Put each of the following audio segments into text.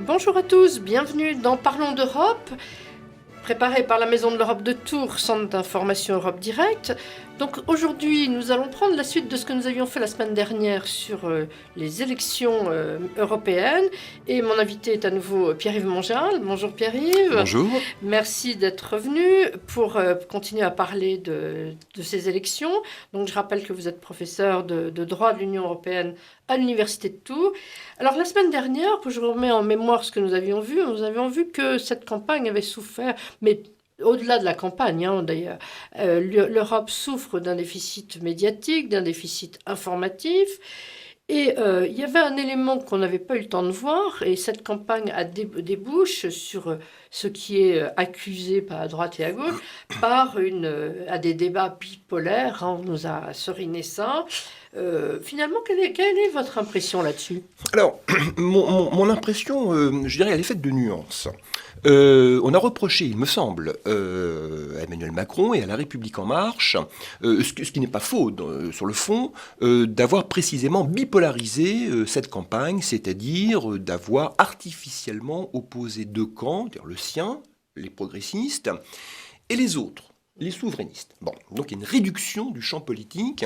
Bonjour à tous, bienvenue dans Parlons d'Europe, préparé par la Maison de l'Europe de Tours, Centre d'information Europe Direct. Donc aujourd'hui, nous allons prendre la suite de ce que nous avions fait la semaine dernière sur les élections européennes. Et mon invité est à nouveau Pierre-Yves Mongeal. Bonjour Pierre-Yves. Bonjour. Merci d'être venu pour continuer à parler de ces élections. Donc je rappelle que vous êtes professeur de droit de l'Union européenne à l'Université de Tours. Alors la semaine dernière, je remets en mémoire ce que nous avions vu que cette campagne avait souffert, mais au-delà de la campagne, d'ailleurs, l'Europe souffre d'un déficit médiatique, d'un déficit informatif. Et il y avait un élément qu'on n'avait pas eu le temps de voir, et cette campagne débouche sur ce qui est accusé à droite et à gauche par à des débats bipolaires. On nous a seriné ça. Finalement, quelle est votre impression là-dessus ? Alors, mon impression, je dirais, elle est faite de nuances. On a reproché, il me semble, à Emmanuel Macron et à La République En Marche, ce qui n'est pas faux sur le fond, d'avoir précisément bipolarisé cette campagne, c'est-à-dire d'avoir artificiellement opposé deux camps, c'est-à-dire le sien, les progressistes, et les autres, les souverainistes. Bon, donc il y a une réduction du champ politique,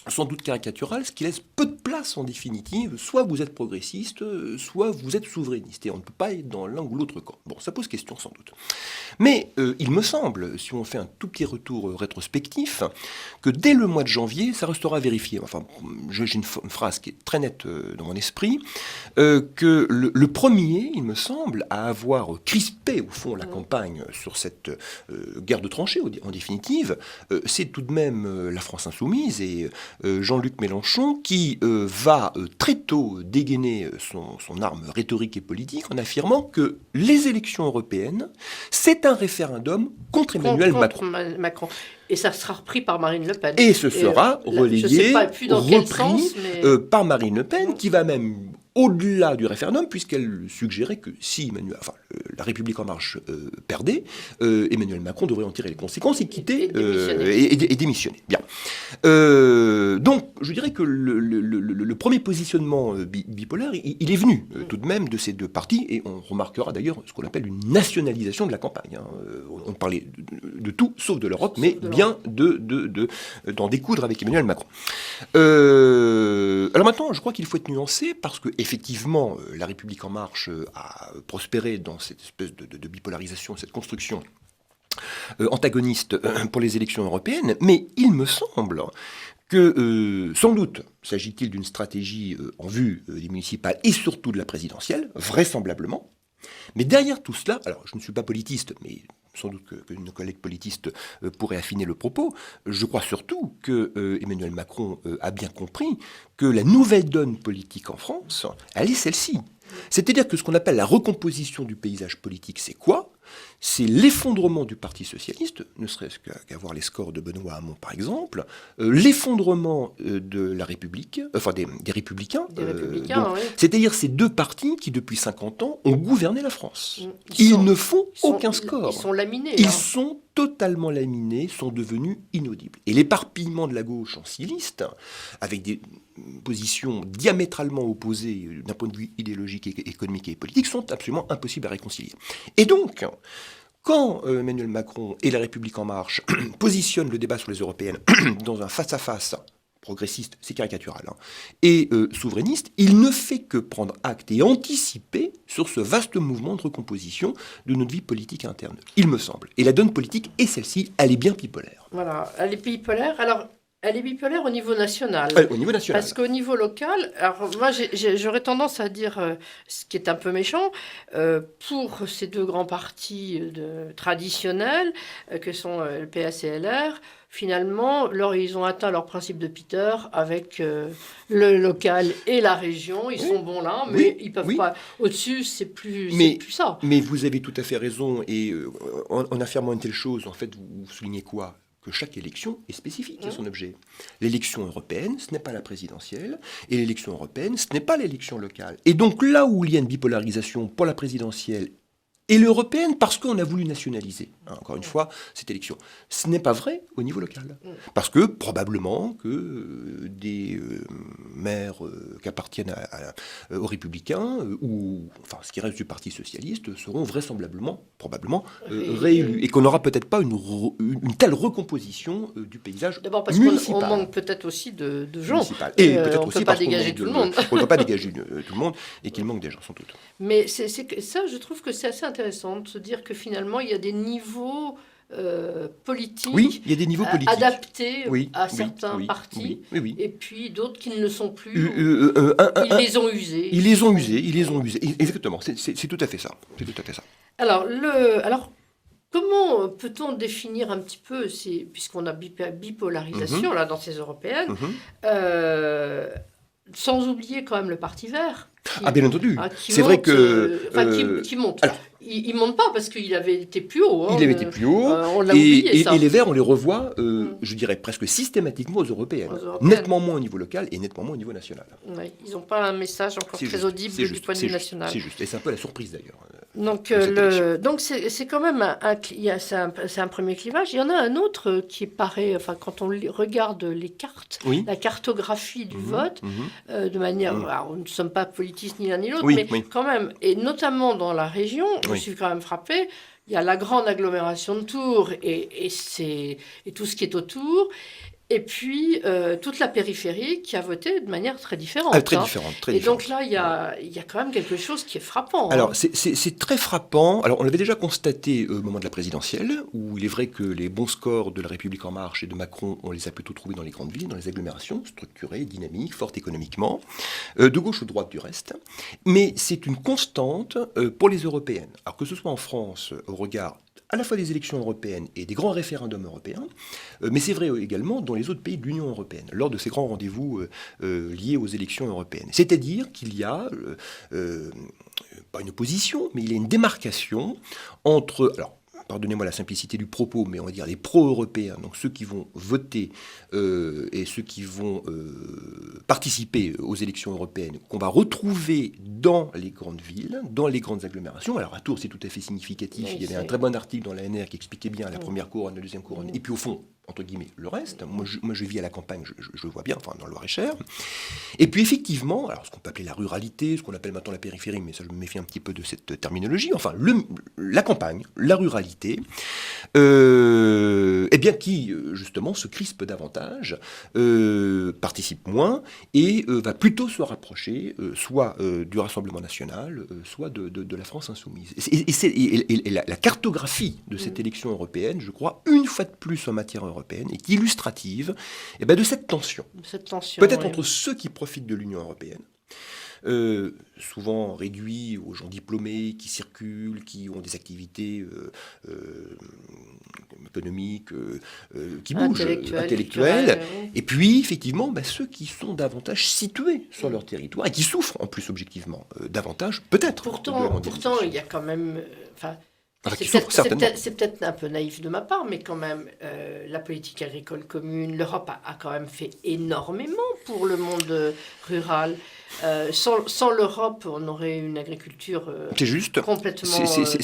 sans doute caricatural, ce qui laisse peu de place en définitive. Soit vous êtes progressiste, soit vous êtes souverainiste. Et on ne peut pas être dans l'un ou l'autre camp. Bon, ça pose question sans doute. Mais il me semble, si on fait un tout petit retour rétrospectif, que dès le mois de janvier, ça restera vérifié. Enfin, j'ai une phrase qui est très nette dans mon esprit, que le premier, il me semble, à avoir crispé au fond la campagne sur cette guerre de tranchées, en définitive, c'est tout de même la France insoumise et Jean-Luc Mélenchon qui va très tôt dégainer son arme rhétorique et politique en affirmant que les élections européennes, c'est un référendum contre Emmanuel Macron. Et ça sera repris par Marine Le Pen. Et ce sera relayé, repris par Marine Le Pen, qui va même au-delà du référendum, puisqu'elle suggérait que si la République En Marche perdait, Emmanuel Macron devrait en tirer les conséquences et quitter et démissionner. Bien. Donc, je dirais que le premier positionnement bipolaire, il est venu tout de même de ces deux partis, et on remarquera d'ailleurs ce qu'on appelle une nationalisation de la campagne. On parlait de tout, sauf de l'Europe, mais bien d'en découdre avec Emmanuel Macron. Alors maintenant, je crois qu'il faut être nuancé, parce que effectivement, la République En Marche a prospéré dans cette espèce de bipolarisation, cette construction antagoniste pour les élections européennes, mais il me semble que, sans doute, s'agit-il d'une stratégie en vue des municipales et surtout de la présidentielle, vraisemblablement, mais derrière tout cela, alors je ne suis pas politiste, mais sans doute que nos collègues politistes pourraient affiner le propos, je crois surtout que Emmanuel Macron a bien compris que la nouvelle donne politique en France, elle est celle-ci. C'est-à-dire que ce qu'on appelle la recomposition du paysage politique, c'est quoi ? C'est l'effondrement du Parti socialiste, ne serait-ce qu'à voir les scores de Benoît Hamon par exemple, l'effondrement de la République, enfin des Républicains. Oui. C'est-à-dire ces deux partis qui depuis 50 ans ont gouverné la France. Ils ne font aucun score. Ils sont laminés. Ils sont totalement laminés, sont devenus inaudibles. Et l'éparpillement de la gauche en 6 listes, avec des positions diamétralement opposées d'un point de vue idéologique, économique et politique, sont absolument impossibles à réconcilier. Et donc, quand Emmanuel Macron et La République En Marche positionnent le débat sur les européennes dans un face-à-face progressiste, c'est caricatural, et souverainiste, il ne fait que prendre acte et anticiper sur ce vaste mouvement de recomposition de notre vie politique interne, il me semble. Et la donne politique est celle-ci, elle est bien bipolaire. Voilà, elle est bipolaire. Alors, elle est bipolaire au niveau national. Au niveau national. Parce qu'au niveau local, alors moi j'aurais tendance à dire, ce qui est un peu méchant, pour ces deux grands partis traditionnels, que sont le PS et LR, finalement, ils ont atteint leur principe de Peter avec le local et la région. Ils sont bons là, mais ils peuvent pas. Au-dessus, c'est plus ça. Mais vous avez tout à fait raison. Et en affirmant une telle chose, en fait, vous soulignez quoi ? Que chaque élection est spécifique à son objet. L'élection européenne, ce n'est pas la présidentielle, et l'élection européenne, ce n'est pas l'élection locale. Et donc là où il y a une bipolarisation pour la présidentielle et l'européenne parce qu'on a voulu nationaliser, encore une fois, cette élection. Ce n'est pas vrai au niveau local. Parce que probablement que des maires qui appartiennent aux Républicains, ou enfin ce qui reste du Parti socialiste, seront vraisemblablement, probablement, réélus. Et qu'on n'aura peut-être pas une telle recomposition du paysage D'abord parce municipal. qu'on manque peut-être aussi de gens. Et peut-être on ne aussi peut pas parce qu'on dégager manque tout le monde. on ne peut pas dégager tout le monde et qu'il manque des gens, sans doute. Mais ça, je trouve que c'est assez intéressant de se dire que finalement, il y a des niveaux politiques Oui, il y a des niveaux politiques. adaptés Oui, à oui, certains oui, partis, oui. et puis d'autres qui ne le sont plus. Ils les ont usés. Ils les ont usés. Exactement, c'est tout à fait ça. C'est tout à fait ça. Alors comment peut-on définir un petit peu, puisqu'on a bipolarisation là, dans ces européennes, sans oublier quand même le Parti vert Bien entendu. C'est vrai que... qui monte. Alors, il ne monte pas parce qu'il avait été plus haut. Il avait été plus haut. On l'a oublié, ça. Et les Verts, on les revoit, je dirais, presque systématiquement aux européennes. Nettement moins au niveau local et nettement moins au niveau national. Ouais, ils n'ont pas un message encore très audible du point de vue national. C'est juste. Et c'est un peu la surprise d'ailleurs. Donc c'est quand même c'est un premier clivage. Il y en a un autre qui paraît, enfin quand on regarde les cartes, la cartographie du vote, de manière, alors, nous ne sommes pas politistes ni l'un ni l'autre, mais quand même, et notamment dans la région, je suis quand même frappée. Il y a la grande agglomération de Tours et tout ce qui est autour. Et puis, toute la périphérie qui a voté de manière très différente. Très différente. Donc là, il y a quand même quelque chose qui est frappant. Alors, c'est très frappant. Alors, on l'avait déjà constaté au moment de la présidentielle, où il est vrai que les bons scores de La République En Marche et de Macron, on les a plutôt trouvés dans les grandes villes, dans les agglomérations, structurées, dynamiques, fortes économiquement, de gauche ou de droite du reste. Mais c'est une constante pour les européennes. Alors, que ce soit en France, au regard à la fois des élections européennes et des grands référendums européens, mais c'est vrai également dans les autres pays de l'Union européenne, lors de ces grands rendez-vous liés aux élections européennes. C'est-à-dire qu'il y a, pas une opposition, mais il y a une démarcation entre... Alors, pardonnez-moi la simplicité du propos, mais on va dire les pro-européens, donc ceux qui vont voter et ceux qui vont participer aux élections européennes, qu'on va retrouver dans les grandes villes, dans les grandes agglomérations. Alors à Tours, c'est tout à fait significatif. Oui, il y avait un très bon article dans l'ANR qui expliquait bien la première couronne, la deuxième couronne, et puis au fond, entre guillemets, le reste. Moi, je vis à la campagne, je le vois bien, enfin, dans le Loir-et-Cher. Et puis, effectivement, alors, ce qu'on peut appeler la ruralité, ce qu'on appelle maintenant la périphérie, mais ça, je me méfie un petit peu de cette terminologie, enfin, la campagne, la ruralité, eh bien, qui, justement, se crispe davantage, participe moins, et va plutôt se rapprocher, soit du Rassemblement national, soit de la France insoumise. Et la cartographie de cette élection européenne, je crois, une fois de plus en matière européenne, est illustrative de cette tension. Peut-être entre ceux qui profitent de l'Union européenne, souvent réduits aux gens diplômés qui circulent, qui ont des activités économiques, qui bougent, intellectuelles, et puis effectivement ceux qui sont davantage situés sur leur territoire et qui souffrent en plus objectivement davantage, peut-être. Pourtant, il y a quand même... c'est peut-être un peu naïf de ma part, mais quand même, la politique agricole commune, l'Europe a quand même fait énormément pour le monde rural. Sans l'Europe, on aurait une agriculture complètement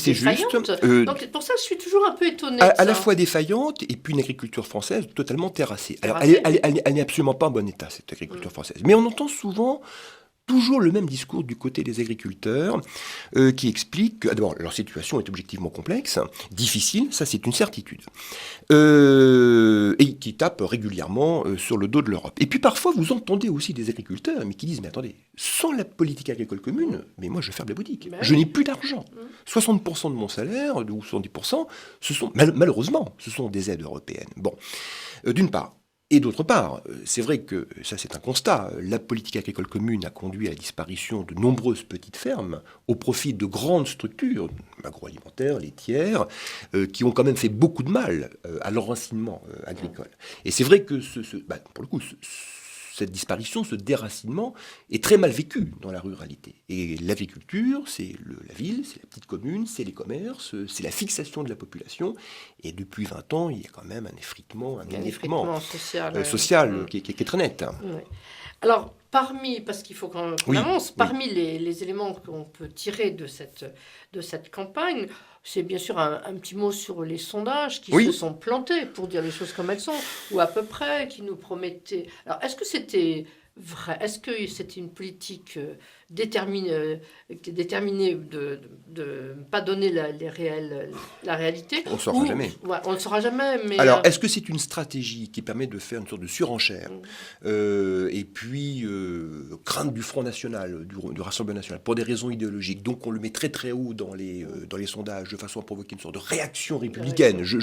défaillante. Donc pour ça, je suis toujours un peu étonnée. À la fois défaillante et puis une agriculture française totalement terrassée. Alors, elle n'est absolument pas en bon état, cette agriculture française. Mais on entend souvent... toujours le même discours du côté des agriculteurs qui explique que, d'abord, leur situation est objectivement complexe, difficile, ça c'est une certitude, et qui tapent régulièrement sur le dos de l'Europe. Et puis parfois, vous entendez aussi des agriculteurs mais qui disent « Mais attendez, sans la politique agricole commune, mais moi je ferme la boutique, je n'ai plus d'argent. 60% de mon salaire, ou 70%, malheureusement, ce sont des aides européennes. » Bon, d'une part. Et d'autre part, c'est vrai que, ça c'est un constat, la politique agricole commune a conduit à la disparition de nombreuses petites fermes au profit de grandes structures agroalimentaires, laitières, qui ont quand même fait beaucoup de mal à l'enracinement agricole. Et c'est vrai que, pour le coup, cette disparition, ce déracinement est très mal vécu dans la ruralité. Et l'agriculture, c'est la ville, c'est la petite commune, c'est les commerces, c'est la fixation de la population. Et depuis 20 ans, il y a quand même un effritement social qui est très net. Ouais. Alors, parce qu'il faut qu'on Oui, avance, oui. parmi les éléments qu'on peut tirer de cette campagne, c'est bien sûr un petit mot sur les sondages qui Oui. se sont plantés, pour dire les choses comme elles sont, ou à peu près, qui nous promettaient... Alors, est-ce que c'était vrai? Est-ce que c'était une politique déterminée de ne pas donner la réalité? On ne saura jamais. Ouais, on ne le saura jamais, mais... Alors, est-ce que c'est une stratégie qui permet de faire une sorte de surenchère Mm. et puis crainte du Front National, du Rassemblement National, pour des raisons idéologiques. Donc on le met très très haut dans les sondages de façon à provoquer une sorte de réaction républicaine. Je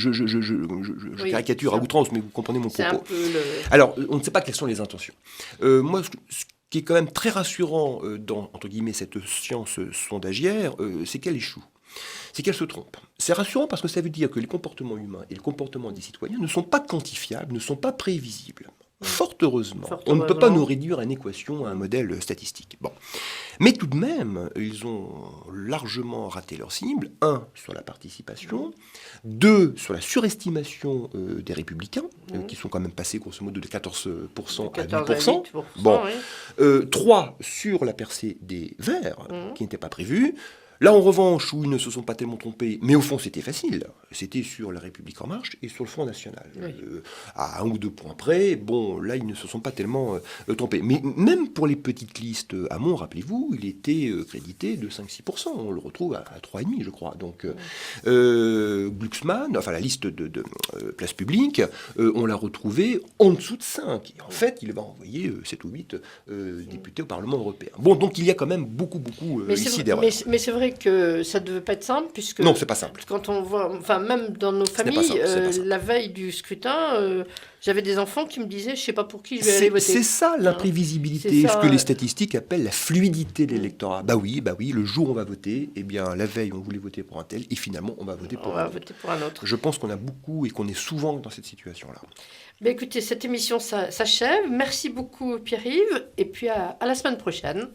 Oui, caricature à outrance, mais vous comprenez mon c'est un propos. peu le... Alors, on ne sait pas quelles sont les intentions. Moi, ce qui est quand même très rassurant dans, entre guillemets, cette science sondagière, c'est qu'elle échoue. C'est qu'elle se trompe. C'est rassurant parce que ça veut dire que les comportements humains et le comportement des citoyens ne sont pas quantifiables, ne sont pas prévisibles. Fort heureusement, on ne peut pas nous réduire à une équation, à un modèle statistique. Bon. Mais tout de même, ils ont largement raté leur cible. 1, sur la participation. 2, sur la surestimation des républicains, qui sont quand même passés grosso modo de 14% à 8%. Bon. Oui. 3, sur la percée des Verts, qui n'était pas prévue. Là, en revanche, où ils ne se sont pas tellement trompés, mais au fond, c'était facile. C'était sur La République En Marche et sur le Front National. Oui. À 1 ou 2 points près, bon, là, ils ne se sont pas tellement trompés. Mais même pour les petites listes Hamon, rappelez-vous, il était crédité de 5-6%. On le retrouve à 3,5%, je crois. Donc, Glucksmann, enfin, la liste de Place Publique, on l'a retrouvé en dessous de 5. Et en fait, il va envoyer 7 ou 8 députés au Parlement européen. Bon, donc, il y a quand même beaucoup ici d'erreurs. Mais c'est vrai que ça ne devait pas être simple, puisque... Non, c'est pas simple. Quand on voit... Enfin, même dans nos familles, la veille du scrutin, j'avais des enfants qui me disaient, je ne sais pas pour qui je vais aller voter. C'est ça l'imprévisibilité, ce que les statistiques appellent la fluidité de l'électorat. Bah oui, le jour où on va voter, eh bien, la veille, on voulait voter pour un tel, et finalement, on va voter pour un autre. Je pense qu'on a beaucoup et qu'on est souvent dans cette situation-là. Ben écoutez, cette émission s'achève. Merci beaucoup, Pierre-Yves, et puis à la semaine prochaine.